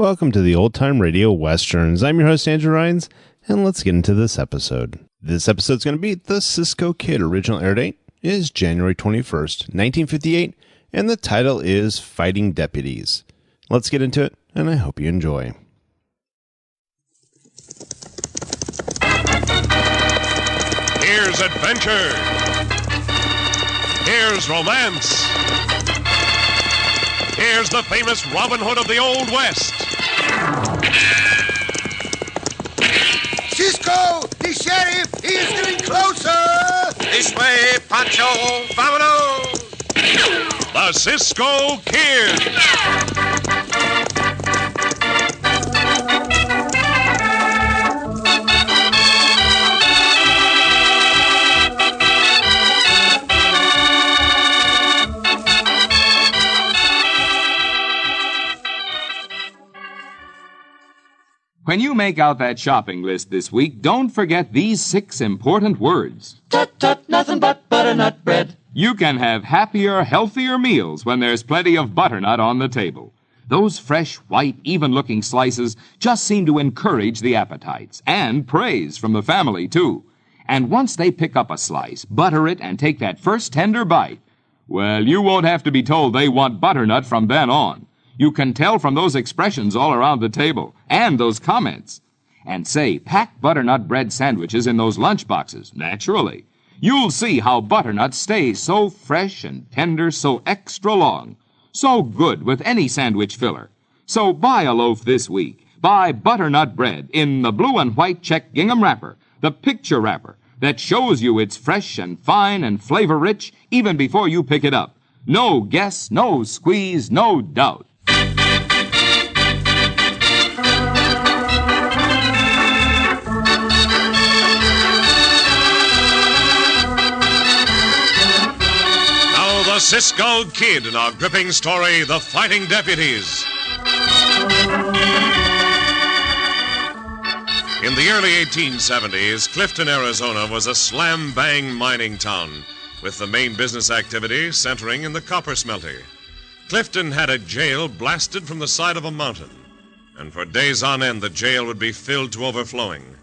Welcome to the Old Time Radio Westerns. I'm your host, Andrew Rhynes, and let's get into this episode. This episode's going to be the Cisco Kid. Original air date is January 21st, 1958, and the title is Fighting Deputies. Let's get into it, and I hope you enjoy. Here's adventure. Here's romance. Here's the famous Robin Hood of the Old West. Cisco, the sheriff, he is getting closer. This way, Poncho, vámonos. The Cisco Kid. When you make out that shopping list this week, don't forget these 6 important words. Tut, tut, nothing but butternut bread. You can have happier, healthier meals when there's plenty of butternut on the table. Those fresh, white, even-looking slices just seem to encourage the appetites, and praise from the family, too. And once they pick up a slice, butter it, and take that first tender bite, well, you won't have to be told they want butternut from then on. You can tell from those expressions all around the table, and those comments. And say, pack butternut bread sandwiches in those lunch boxes, naturally. You'll see how butternut stays so fresh and tender, so extra long. So good with any sandwich filler. So buy a loaf this week. Buy butternut bread in the blue and white check gingham wrapper, the picture wrapper, that shows you it's fresh and fine and flavor-rich even before you pick it up. No guess, no squeeze, no doubt. The Cisco Kid in our gripping story, The Fighting Deputies. In the early 1870s, Clifton, Arizona was a slam-bang mining town, with the main business activity centering in the copper smelter. Clifton had a jail blasted from the side of a mountain, and for days on end the jail would be filled to overflowing.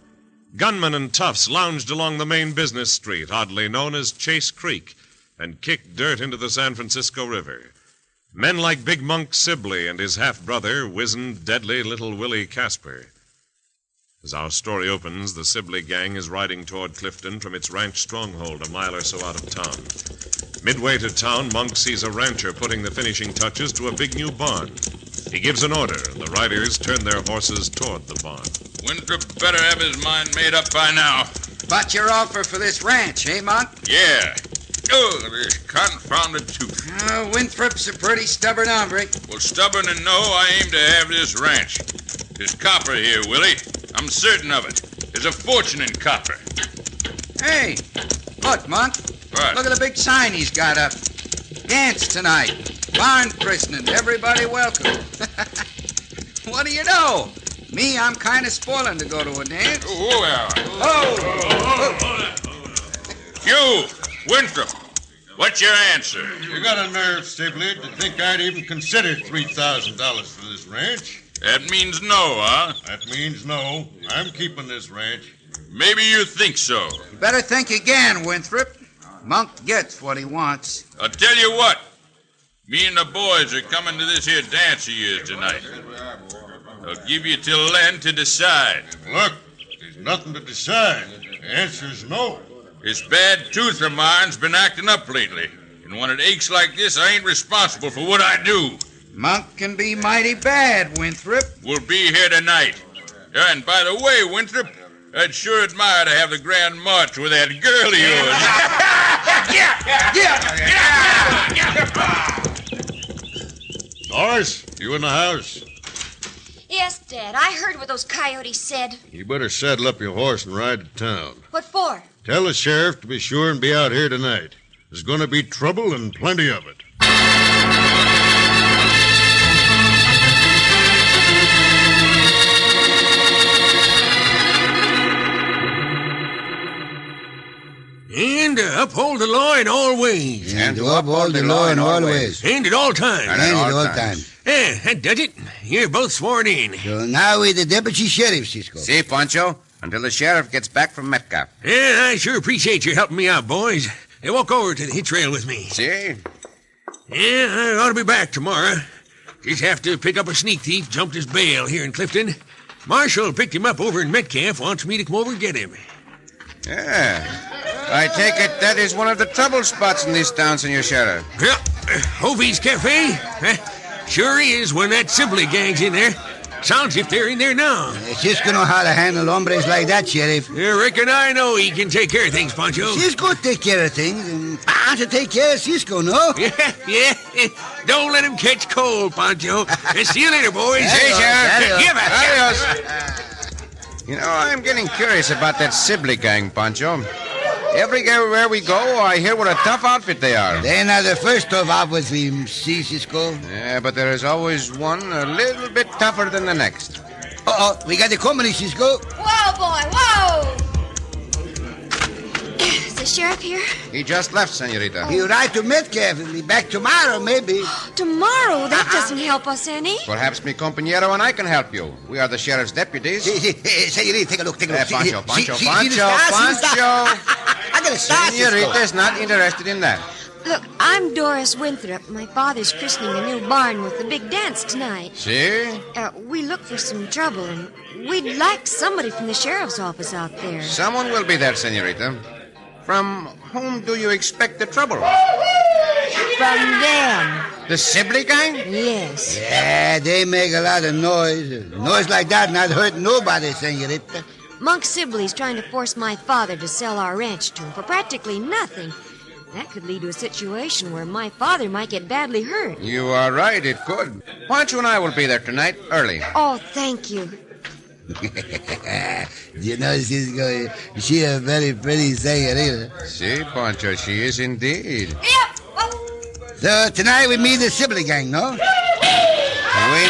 Gunmen and toughs lounged along the main business street, oddly known as Chase Creek, and kicked dirt into the San Francisco River. Men like Big Monk Sibley and his half-brother, wizened, deadly little Willie Casper. As our story opens, the Sibley gang is riding toward Clifton from its ranch stronghold a mile or so out of town. Midway to town, Monk sees a rancher putting the finishing touches to a big new barn. He gives an order, and the riders turn their horses toward the barn. Winthrop better have his mind made up by now. About your offer for this ranch, eh, Monk? Yeah. Oh, this confounded tooth. Winthrop's a pretty stubborn hombre. Well, stubborn and no, I aim to have this ranch. There's copper here, Willie. I'm certain of it. There's a fortune in copper. Hey, look, Monk. What? Look at the big sign he's got up. Dance tonight. Barn christening. Everybody welcome. What do you know? Me, I'm kind of spoiling to go to a dance. You, Winthrop, what's your answer? You got a nerve, Sibley, to think I'd even consider $3,000 for this ranch? That means no, huh? That means no. I'm keeping this ranch. Maybe you think so. Better think again, Winthrop. Monk gets what he wants. I'll tell you what. Me and the boys are coming to this here dance of yours tonight. I'll give you till then to decide. Look, there's nothing to decide. The answer's no. This bad tooth of mine's been acting up lately. And when it aches like this, I ain't responsible for what I do. Monk can be mighty bad, Winthrop. We'll be here tonight. And by the way, Winthrop, I'd sure admire to have the grand march with that girl of yours. Doris, you in the house? Yes, Dad. I heard what those coyotes said. You better saddle up your horse and ride to town. What for? Tell the sheriff to be sure and be out here tonight. There's going to be trouble and plenty of it. And to uphold the law in all ways. And to uphold the law in all ways. And at all times. And at all times. That does it. You're both sworn in. So now we're the deputy sheriff, Cisco. See, Poncho, until the sheriff gets back from Metcalf. Yeah, I sure appreciate your helping me out, boys. Hey, walk over to the hitch rail with me. See? Yeah, I ought to be back tomorrow. Just have to pick up a sneak thief, jumped his bail here in Clifton. Marshal picked him up over in Metcalf, wants me to come over and get him. Yeah. I take it that is one of the trouble spots in this town, Senor Sheriff. Yeah, Hovey's Cafe? Sure is when that Sibley gang's in there. Sounds if they're in there now. Cisco know how to handle hombres like that, Sheriff. You reckon I know he can take care of things, Poncho? Cisco take care of things, and Poncho take care of Cisco, no? Yeah. Don't let him catch cold, Poncho. See you later, boys. Hey, Sheriff. Give it. Adios. You know, I'm getting curious about that Sibley gang, Poncho. Everywhere we go, I hear what a tough outfit they are. They're not the first tough outfits we see, Cisco. Yeah, but there is always one a little bit tougher than the next. Uh-oh, we got the company, Cisco. Whoa, boy, whoa! Is the sheriff here? He just left, Senorita. He'll ride to Metcalf and be back tomorrow, maybe. Tomorrow? That doesn't help us any. Perhaps mi compañero and I can help you. We are the sheriff's deputies. Senorita, take a look. Poncho. I got a star, Senorita is not interested in that. Look, I'm Doris Winthrop. My father's christening a new barn with a big dance tonight. See? We look for some trouble, and we'd like somebody from the sheriff's office out there. Someone will be there, Senorita. From whom do you expect the trouble? From them. The Sibley gang? Yes. Yeah, they make a lot of noise. Noise like that not hurt nobody, Senorita. Monk Sibley's trying to force my father to sell our ranch to him for practically nothing. That could lead to a situation where my father might get badly hurt. You are right, it could. Poncho and I will be there tonight, early. Oh, thank you. You know, Cisco, she a very pretty senorita. See, Poncho, she is indeed. Yep. So tonight we meet the Sibley gang, no? We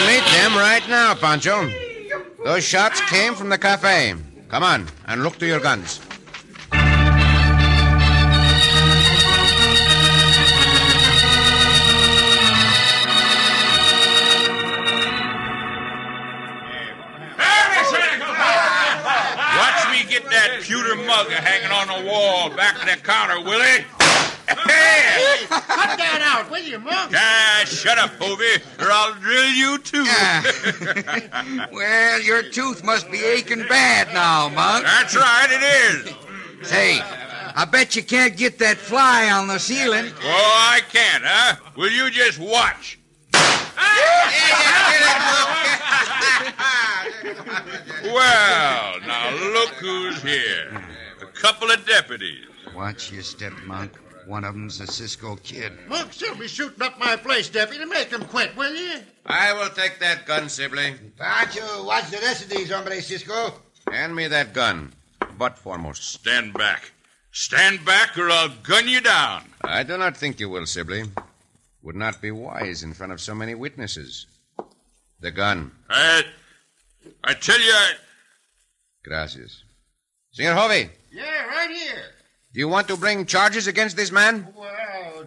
meet them right now, Poncho. Those shots came from the cafe. Come on, and look to your guns. Watch me get that pewter mug hanging on the wall back of that counter, Willie. Hey! Cut that out, will you, Monk? Ah, shut up, Hovey, or I'll drill you, too. Well, your tooth must be aching bad now, Monk. That's right, it is. Say, I bet you can't get that fly on the ceiling. Oh, I can't, huh? Will you just watch? Well, now look who's here. A couple of deputies. Watch your step, Monk. One of them's a Cisco Kid. Monk still be shooting up my place, deputy. Make him quit, will you? I will take that gun, Sibley. Pancho, watch the rest of these hombres, Cisco. Hand me that gun. Butt foremost. Stand back. Stand back or I'll gun you down. I do not think you will, Sibley. Would not be wise in front of so many witnesses. The gun. I tell you, Gracias. Senor Hovey, Yeah, right here. do you want to bring charges against this man? Well,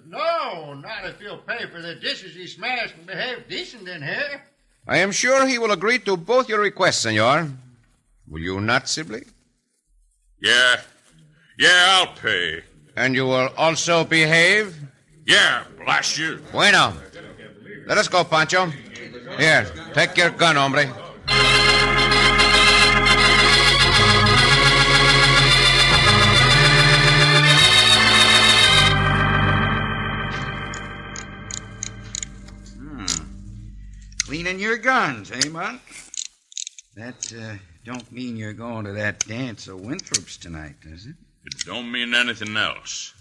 no, not if you'll pay for the dishes he smashed and behave decent in here. I am sure he will agree to both your requests, senor. Will you not, Sibley? Yeah, I'll pay. And you will also behave? Yeah, blast you. Bueno. Let us go, Poncho. Here, take your gun, hombre. Cleaning your guns, eh, Monk? That don't mean you're going to that dance of Winthrop's tonight, does it? It don't mean anything else.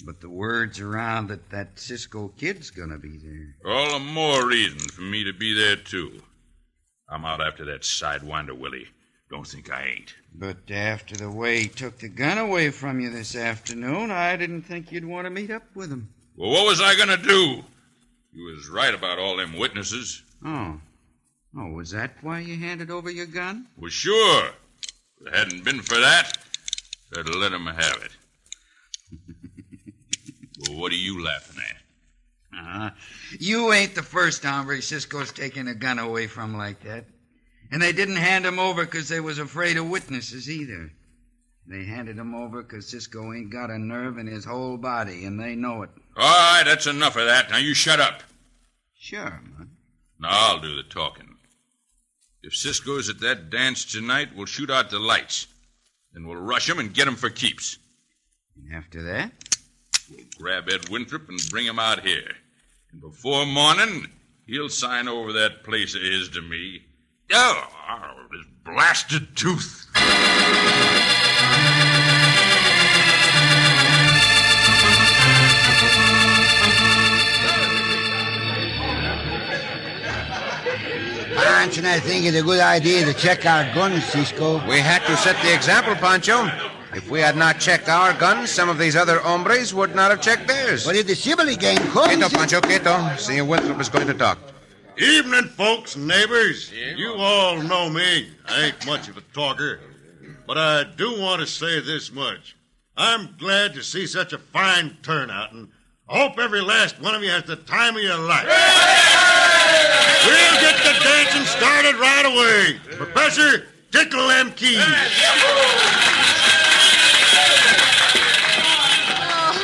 But the word's around that Cisco Kid's gonna be there. All the more reason for me to be there, too. I'm out after that sidewinder, Willie. Don't think I ain't. But after the way he took the gun away from you this afternoon, I didn't think you'd want to meet up with him. Well, what was I gonna do? You was right about all them witnesses. Oh, was that why you handed over your gun? Well, sure. If it hadn't been for that, I'd let him have it. Well, what are you laughing at? You ain't the first hombre Cisco's taking a gun away from like that. And they didn't hand him over because they was afraid of witnesses either. They handed him over because Cisco ain't got a nerve in his whole body, and they know it. All right, that's enough of that. Now you shut up. Sure, man. Now I'll do the talking. If Cisco's at that dance tonight, we'll shoot out the lights. Then we'll rush him and get him for keeps. And after that? We'll grab Ed Winthrop and bring him out here. And before morning, he'll sign over that place of his to me. Oh, his blasted tooth. Poncho and I think it's a good idea to check our guns, Cisco. We had to set the example, Poncho. If we had not checked our guns, some of these other hombres would not have checked theirs. But if the Sibley gang comes... Quieto, Poncho, quieto. Senor Winthrop is going to talk. Evening, folks and neighbors. You all know me. I ain't much of a talker. But I do want to say this much. I'm glad to see such a fine turnout, and I hope every last one of you has the time of your life. We'll get the dancing started right away. Professor, tickle them keys. Oh,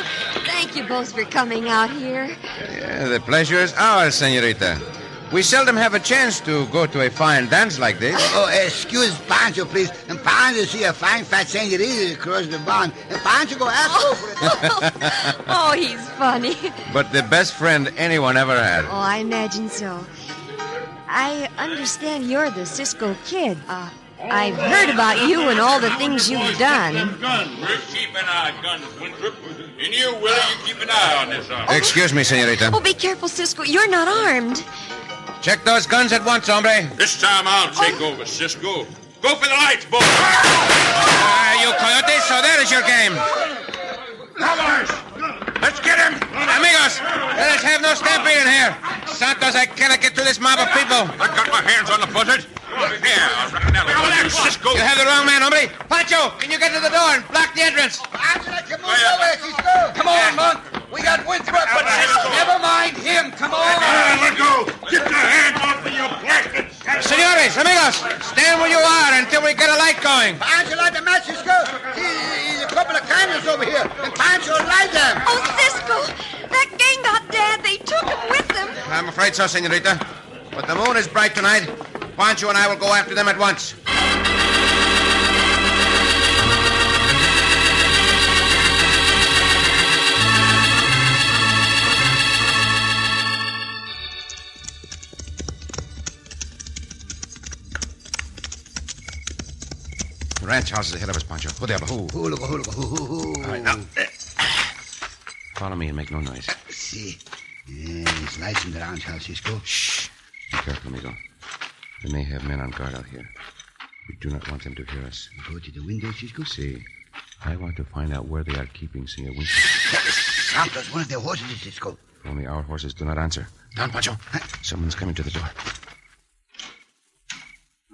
thank you both for coming out here. Yeah, the pleasure is ours, senorita. We seldom have a chance to go to a fine dance like this. Oh, excuse Poncho, please. And Poncho see a fine fat senorita across the barn. And Poncho go ask her for it. Oh, he's funny. But the best friend anyone ever had. Oh, I imagine so. I understand you're the Cisco Kid. I've heard about you and all the things you've done. We're keeping our guns, Winthrop. And you, Willie, you keep an eye on this arm. Excuse me, senorita. Oh, be careful, Cisco. You're not armed. Check those guns at once, hombre. This time I'll take over, Cisco. Go for the lights, boys. You coyotes, so that is your game. Vamos! Let's get him! Amigos, let us have no stampede in here. Santos, I cannot get through this mob of people. I got my hands on the buzzard. There, Cisco. You have the wrong man, hombre. Pancho, can you get to the door and block the entrance? Come on, Cisco. Come on, Monk. We got Winthrop, but never mind him. Come on. Let go. Get your hands off of your blasted... Senores, amigos, stand where you are until we get a light going. Poncho light the match, Cisco. He's a couple of kindness over here. And Poncho light them. Oh, Cisco! That gang got Dad. They took him with them. I'm afraid so, senorita. But the moon is bright tonight. Poncho and I will go after them at once. The ranch house is ahead of us, Poncho. Who there? Who? All right, now. Follow me and make no noise. See. Yeah, it's nice in the ranch house, Cisco. Shh. Be careful, amigo. They may have men on guard out here. We do not want them to hear us. Go to the window, Cisco. See, I want to find out where they are keeping Senor Winthrop. Santos, one of their horses, Cisco. Only our horses do not answer. Down, Pancho. Someone's coming to the door.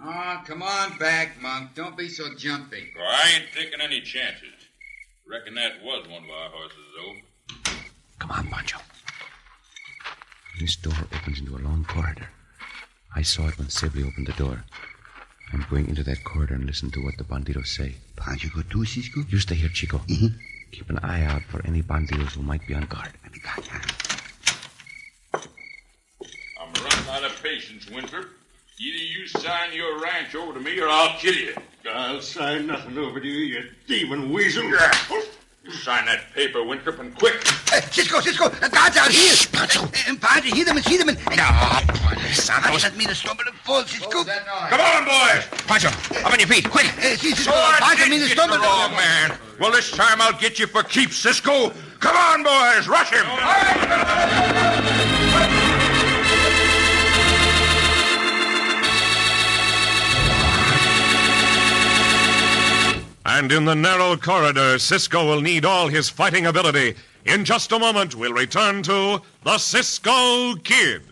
Oh, come on back, Monk. Don't be so jumpy. Oh, I ain't taking any chances. Reckon that was one of our horses, though. Come on, Pancho. This door opens into a long corridor. I saw it when Sibley opened the door. I'm going into that corridor and listen to what the bandidos say. Poncho go too, Cisco? You stay here, Chico. Mm-hmm. Keep an eye out for any bandidos who might be on guard. I'm running out of patience, Winthrop. Either you sign your ranch over to me or I'll kill you. I'll sign nothing over to you, you thieving weasel. Sign that paper, Winthrop, and quick. Cisco, guards out here. Shh, Poncho. And Poncho, hear them and see them. Santos let me to stumble and fall, Cisco. Come on, boys. Pancho, up on your feet, quick. See, Cisco, So I Poncho did me to get stumble. the wrong man. Well, this time I'll get you for keeps, Cisco. Come on, boys, rush him. And in the narrow corridor, Cisco will need all his fighting ability. In just a moment, we'll return to the Cisco Kid.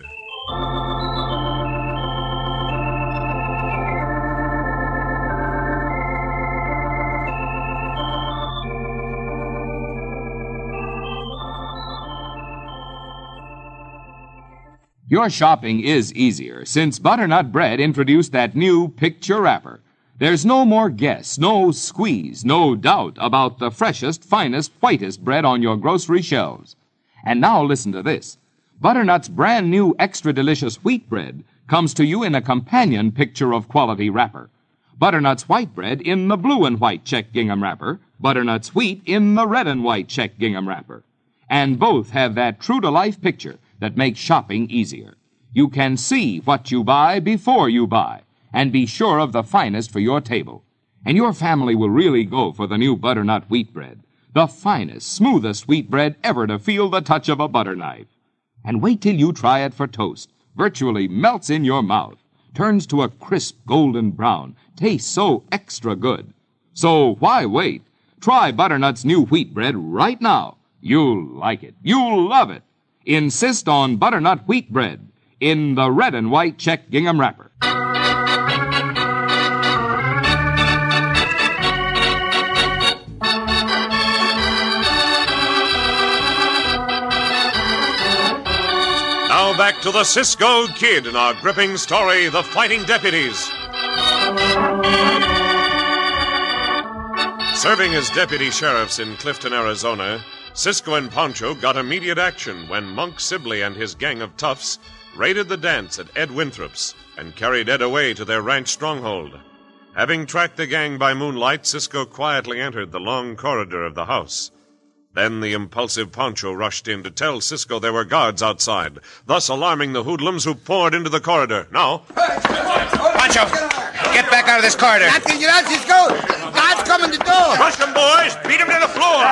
Your shopping is easier since Butternut Bread introduced that new picture wrapper. There's no more guess, no squeeze, no doubt about the freshest, finest, whitest bread on your grocery shelves. And now listen to this. Butternut's brand new extra delicious wheat bread comes to you in a companion picture of quality wrapper. Butternut's white bread in the blue and white check gingham wrapper, Butternut's wheat in the red and white check gingham wrapper. And both have that true-to-life picture that makes shopping easier. You can see what you buy before you buy, and be sure of the finest for your table. And your family will really go for the new Butternut wheat bread, the finest, smoothest wheat bread ever to feel the touch of a butter knife. And wait till you try it for toast. Virtually melts in your mouth, turns to a crisp golden brown, tastes so extra good. So why wait? Try Butternut's new wheat bread right now. You'll like it. You'll love it. Insist on Butternut wheat bread in the red and white check gingham wrapper. Now back to the Cisco Kid in our gripping story, The Fighting Deputies. Serving as deputy sheriffs in Clifton, Arizona, Cisco and Poncho got immediate action when Monk Sibley and his gang of toughs raided the dance at Ed Winthrop's and carried Ed away to their ranch stronghold. Having tracked the gang by moonlight, Cisco quietly entered the long corridor of the house. Then the impulsive Poncho rushed in to tell Cisco there were guards outside, thus alarming the hoodlums who poured into the corridor. Now... Poncho, get back out of this corridor. Not get out, Cisco. Guards coming the door. Rush them, boys. Beat them to the floor.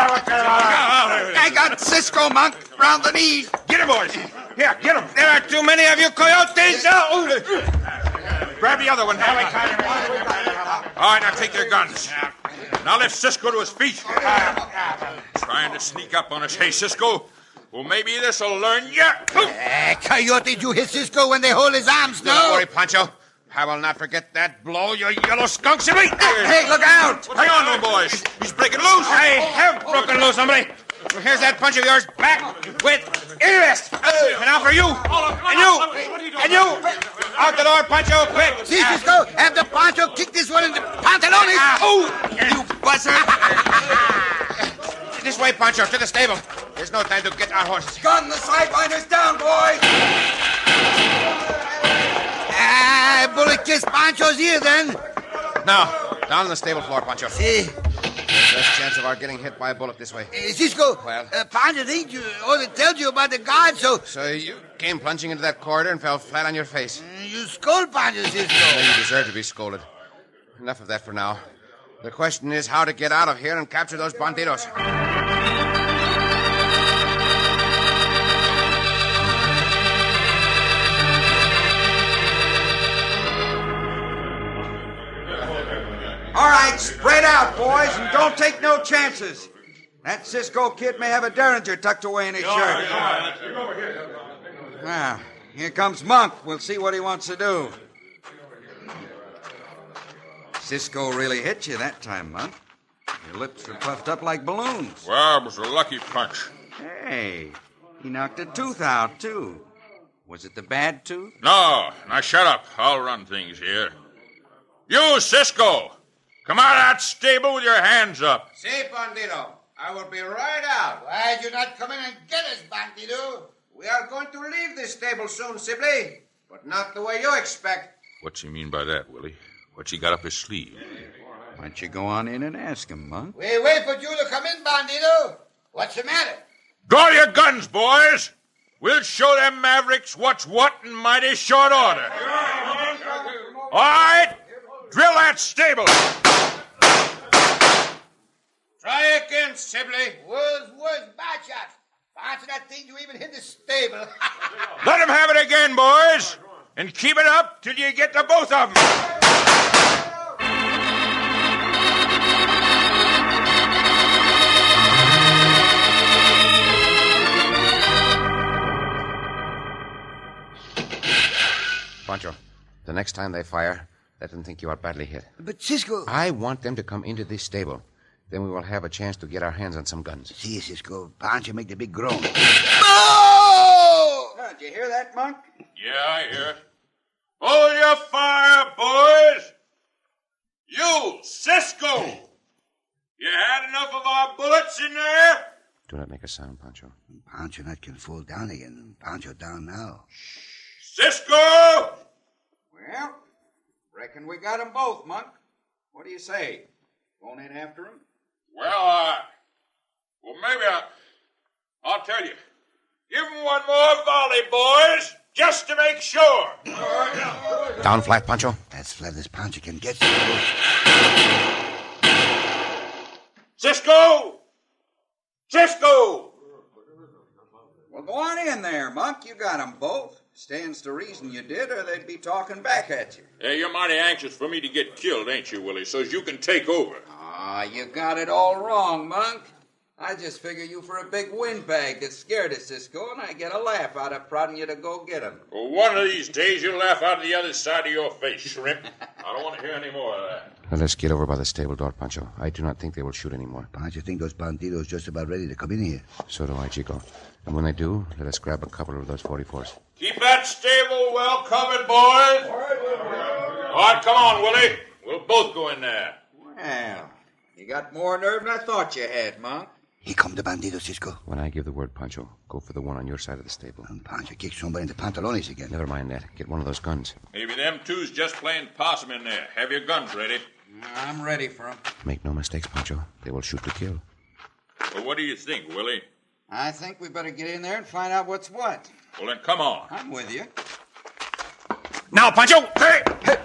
I got Cisco, Monk, round the knees. Get him, boys. Here, get him. There are too many of you coyotes. Grab the other one. All right, now take their guns. Now lift Cisco to his feet. Trying to sneak up on us. Hey, Cisco. Well, maybe this'll learn you. Coyote, you hit Cisco when they hold his arms, no? Don't worry, Poncho. I will not forget that blow, you yellow skunk, Sibley. Hey, look out! Hang on to him, boys. He's breaking loose. I have broken loose, hombre. Here's that punch of yours back with interest. And now for you. And you. And you. Out the door, Poncho, quick. See, Cisco, have the Poncho kick this one in the pantalones. Oh, you buzzer. This way, Poncho, to the stable. There's no time to get our horses. Gun the sidewinders down, boys! Bullet kiss Poncho's ear, then. Now, down on the stable floor, Poncho. See. Less chance of our getting hit by a bullet this way. Cisco, Well? Poncho think you, or they told you about the guard, so... So you came plunging into that corridor and fell flat on your face. You scold Poncho, Cisco. Well, you deserve to be scolded. Enough of that for now. The question is how to get out of here and capture those bandidos. All right, spread out, boys, and don't take no chances. That Cisco Kid may have a derringer tucked away in his shirt. Now, here comes Monk. We'll see what he wants to do. Cisco really hit you that time, Monk. Your lips were puffed up like balloons. Well, it was a lucky punch. Hey, he knocked a tooth out, too. Was it the bad tooth? No, now shut up. I'll run things here. You, Cisco, come out of that stable with your hands up. Si, bandido. I will be right out. Why did you not come in and get us, bandido? We are going to leave this stable soon, Sibley. But not the way you expect. What's he mean by that, Willie? What's he got up his sleeve? Why don't you go on in and ask him, Monk? We wait for you to come in, bandido. What's the matter? Draw your guns, boys. We'll show them mavericks what's what in mighty short order. All right, drill that stable. Try again, Sibley. Words, bad shot. Answer that thing, you even hit the stable. Let them have it again, boys. And keep it up till you get to both of them. Poncho, the next time they fire, let them think you are badly hit. But Cisco... I want them to come into this stable. Then we will have a chance to get our hands on some guns. See, Cisco, Poncho make the big groan. Oh! Did you hear that, Monk? Yeah, I hear it. Hold your fire, boys! You, Cisco! You had enough of our bullets in there? Do not make a sound, Poncho. Poncho not can fall down again. Poncho down now. Cisco! Well, reckon we got 'em both, Monk. What do you say? Going in after 'em? Well, maybe I'll tell you. Give 'em one more volley, boys, just to make sure. Down flat, Poncho. As flat as Poncho can get. Cisco! Cisco! Well, go on in there, Monk. You got 'em both. Stands to reason you did, or they'd be talking back at you. Hey, you're mighty anxious for me to get killed, ain't you, Willie, so you can take over. Ah, you got it all wrong, Monk. I just figure you for a big windbag that's scared of Cisco, and I get a laugh out of prodding you to go get him. Well, one of these days you'll laugh out of the other side of your face, shrimp. I don't want to hear any more of that. Now, let's get over by the stable door, Poncho. I do not think they will shoot anymore. Poncho think those bandidos just about ready to come in here. So do I, Chico. And when they do, let us grab a couple of those 44s. Keep that stable well covered, boys. All right, come on, Willie. We'll both go in there. Well, you got more nerve than I thought you had, Monk. Here come the bandidos, Cisco. When I give the word, Poncho, go for the one on your side of the stable. And Poncho kicks somebody in the pantalones again. Never mind that. Get one of those guns. Maybe them two's just playing possum in there. Have your guns ready. I'm ready for 'em. Make no mistakes, Poncho. They will shoot to kill. Well, what do you think, Willie? I think we better get in there and find out what's what. Well, then come on. I'm with you. Now, Poncho! Hey!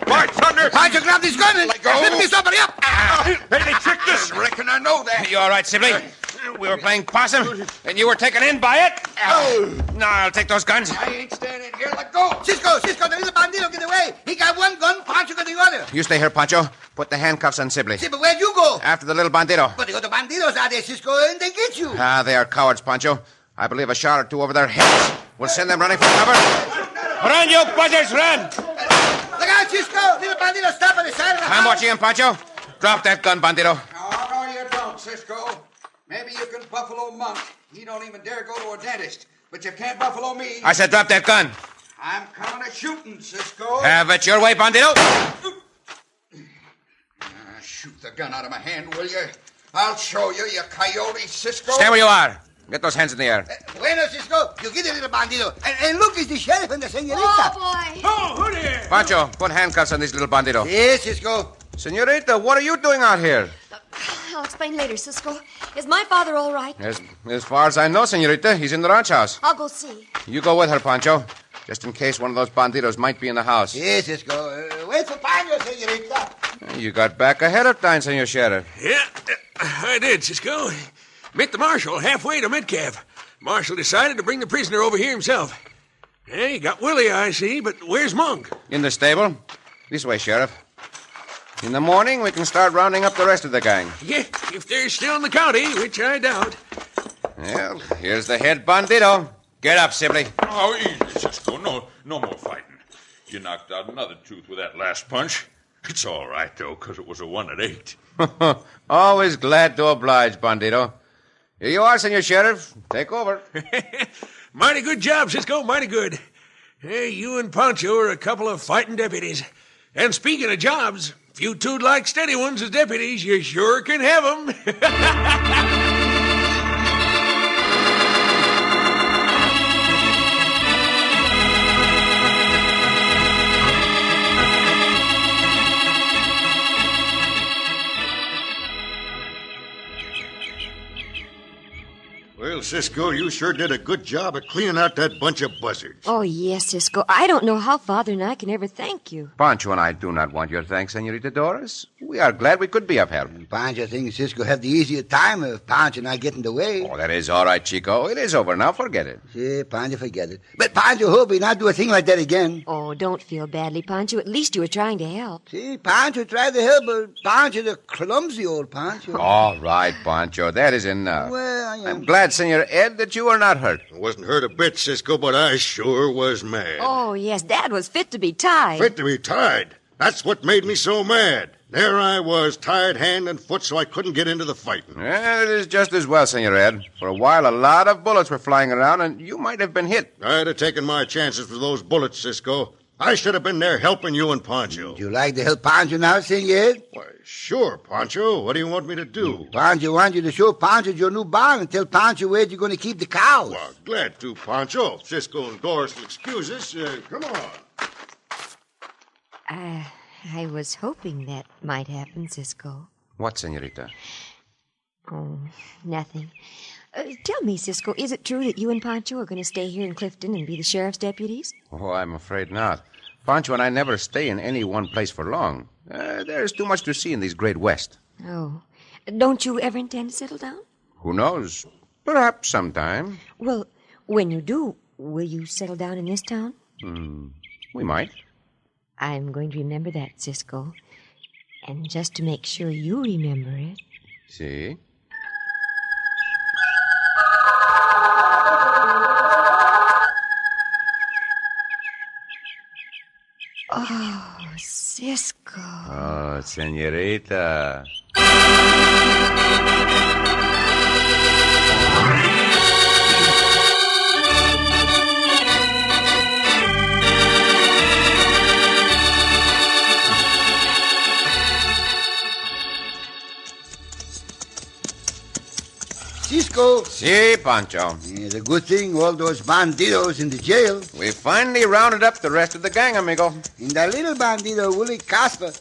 By thunder! Poncho, grab this gun and Let go. lift me somebody up. Hey, they tricked us! Reckon I know that. You all right, Sibley? We were playing possum, and you were taken in by it? Now, I'll take those guns. I ain't standing here. Let go. Cisco, the little bandito get away. He got one gun, Poncho got the other. You stay here, Poncho. Put the handcuffs on Sibley. See, but where'd you go? After the little bandito. But the other bandidos are there, Cisco, and they get you. They are cowards, Poncho. I believe a shot or two over their heads will send them running for cover. Run, you buzzards, run! Look out, Cisco. Little bandito stop on the side of the house. I'm watching him, Poncho. Drop that gun, bandito. No, you don't, Cisco. Maybe you can buffalo Monk. He don't even dare go to a dentist. But you can't buffalo me. I said drop that gun. I'm coming to shooting, Cisco. Have it your way, bandito. Shoot the gun out of my hand, will you? I'll show you, you coyote, Cisco. Stay where you are. Get those hands in the air. Bueno, Cisco, you get the little bandito. And look, it's the sheriff and the senorita. Oh, boy. Oh, who there? Pancho, put handcuffs on this little bandito. Yes, Cisco. Senorita, what are you doing out here? I'll explain later, Cisco. Is my father all right? As far as I know, senorita, he's in the ranch house. I'll go see. You go with her, Pancho, just in case one of those banditos might be in the house. Yes, Cisco. Wait for Poncho, senorita. You got back ahead of time, senor sheriff. Yeah, I did, Cisco. Met the marshal halfway to Metcalf. Marshal decided to bring the prisoner over here himself. Yeah, he got Willie, I see, but where's Monk? In the stable. This way, sheriff. In the morning, we can start rounding up the rest of the gang. Yeah, if they're still in the county, which I doubt. Well, here's the head bandito. Get up, Sibley. Oh, easy, Cisco. No more fighting. You knocked out another tooth with that last punch. It's all right, though, because it was a one at 8. Always glad to oblige, bandito. Here you are, senor sheriff. Take over. Mighty good job, Cisco, mighty good. Hey, you and Poncho are a couple of fighting deputies. And speaking of jobs, if you two'd like steady ones as deputies, you sure can have 'em. Well, Cisco, you sure did a good job of cleaning out that bunch of buzzards. Oh, yes, Cisco. I don't know how Father and I can ever thank you. Pancho and I do not want your thanks, senorita Doris. We are glad we could be of help. Poncho thinks Cisco have the easier time if Poncho not get in the way. Oh, that is all right, Chico. It is over now. Forget it. See, Poncho forget it. But Poncho hope he not do a thing like that again. Oh, don't feel badly, Poncho. At least you were trying to help. See, Poncho tried to help, but Poncho the clumsy old Poncho. All right, Pancho. That is enough. Well, I'm glad, Senor Ed, that you are not hurt. I wasn't hurt a bit, Cisco, but I sure was mad. Oh, yes, Dad was fit to be tied. Fit to be tied. That's what made me so mad. There I was, tied hand and foot so I couldn't get into the fighting. Well, it is just as well, Senor Ed. For a while, a lot of bullets were flying around, and you might have been hit. I'd have taken my chances with those bullets, Cisco. I should have been there helping you and Poncho. Would you like to help Poncho now, Senor? Why, sure, Poncho. What do you want me to do? Poncho wants you to show Poncho your new barn and tell Poncho where you're going to keep the cows. Well, glad to, Poncho. If Cisco and Doris will excuse us, come on. I was hoping that might happen, Cisco. What, Senorita? Oh, nothing. Tell me, Cisco, is it true that you and Poncho are going to stay here in Clifton and be the sheriff's deputies? Oh, I'm afraid not. Poncho and I never stay in any one place for long. There's too much to see in these great West. Oh. Don't you ever intend to settle down? Who knows? Perhaps sometime. Well, when you do, will you settle down in this town? We might. I'm going to remember that, Cisco. And just to make sure you remember it. See? Oh, Cisco. Oh, Senorita. Cisco. Si, Poncho. It's a good thing all those bandidos in the jail. We finally rounded up the rest of the gang, amigo. And that little bandito, Willie Casper,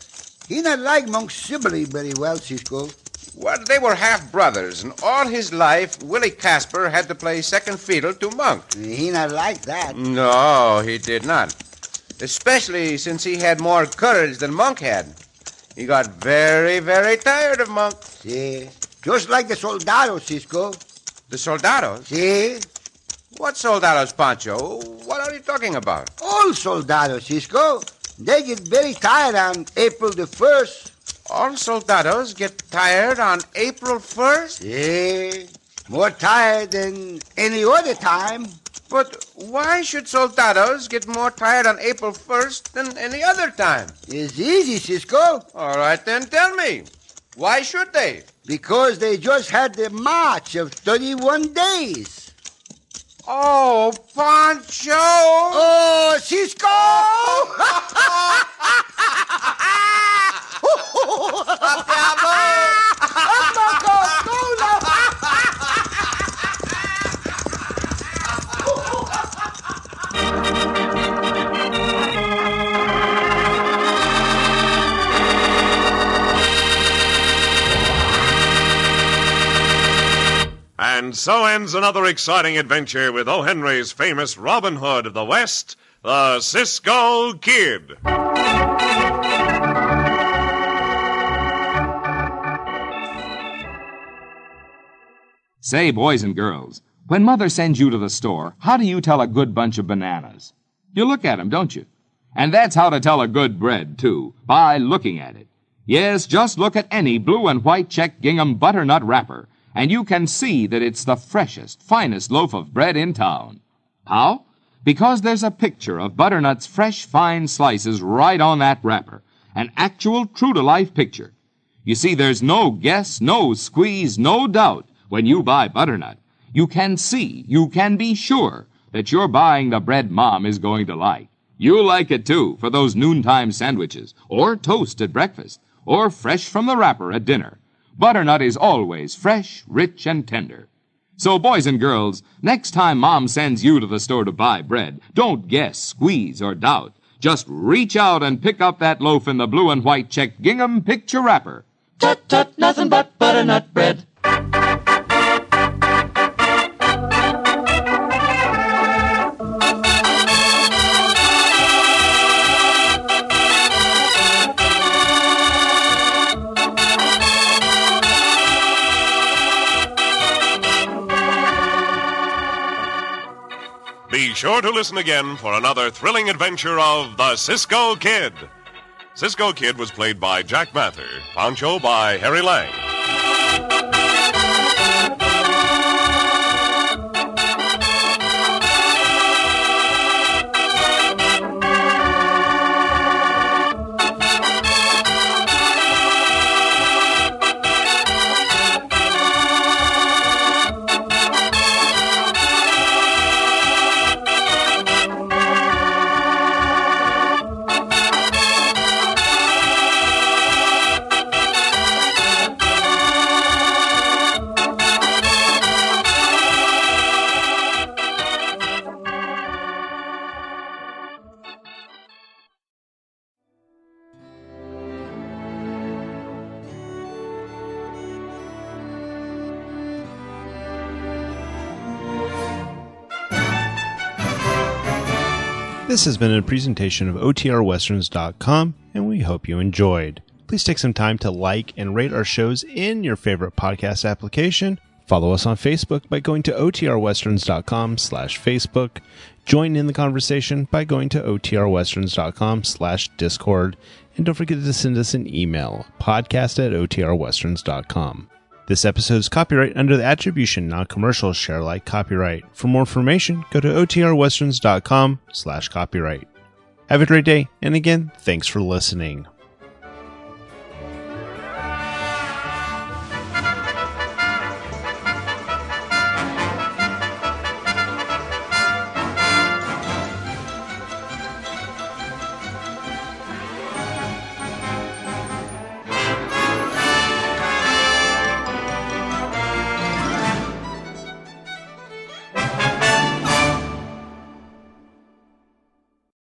he not like Monk Sibley very well, Cisco. Well, they were half-brothers, and all his life, Willie Casper had to play second fiddle to Monk. He not like that. No, he did not. Especially since he had more courage than Monk had. He got very, very tired of Monk. See? Just like the soldados, Cisco. The soldados? See? What soldados, Poncho? What are you talking about? All soldados, Cisco. They get very tired on April the 1st. All soldados get tired on April 1st? Yeah, more tired than any other time. But why should soldados get more tired on April 1st than any other time? It's easy, Cisco. All right, then tell me. Why should they? Because they just had the march of 31 days. Oh, Poncho! Oh, Cisco! And so ends another exciting adventure with O. Henry's famous Robin Hood of the West, the Cisco Kid. Say, boys and girls, when Mother sends you to the store, how do you tell a good bunch of bananas? You look at 'em, don't you? And that's how to tell a good bread, too, by looking at it. Yes, just look at any blue and white check gingham butternut wrapper, and you can see that it's the freshest, finest loaf of bread in town. How? Because there's a picture of butternut's fresh, fine slices right on that wrapper. An actual, true-to-life picture. You see, there's no guess, no squeeze, no doubt when you buy butternut. You can see, you can be sure that you're buying the bread Mom is going to like. You'll like it, too, for those noontime sandwiches, or toast at breakfast, or fresh from the wrapper at dinner. Butternut is always fresh, rich, and tender. So, boys and girls, next time Mom sends you to the store to buy bread, don't guess, squeeze, or doubt. Just reach out and pick up that loaf in the blue and white check gingham picture wrapper. Tut, tut, nothing but butternut bread. Be sure to listen again for another thrilling adventure of the Cisco Kid. Cisco Kid was played by Jack Mather, Poncho by Harry Lang. This has been a presentation of OTRWesterns.com, and we hope you enjoyed. Please take some time to like and rate our shows in your favorite podcast application. Follow us on Facebook by going to OTRWesterns.com/Facebook. Join in the conversation by going to OTRWesterns.com/Discord. And don't forget to send us an email, podcast@OTRWesterns.com. This episode is copyright under the Attribution Non-Commercial Share Alike copyright. For more information, go to OTRWesterns.com/copyright. Have a great day, and again, thanks for listening.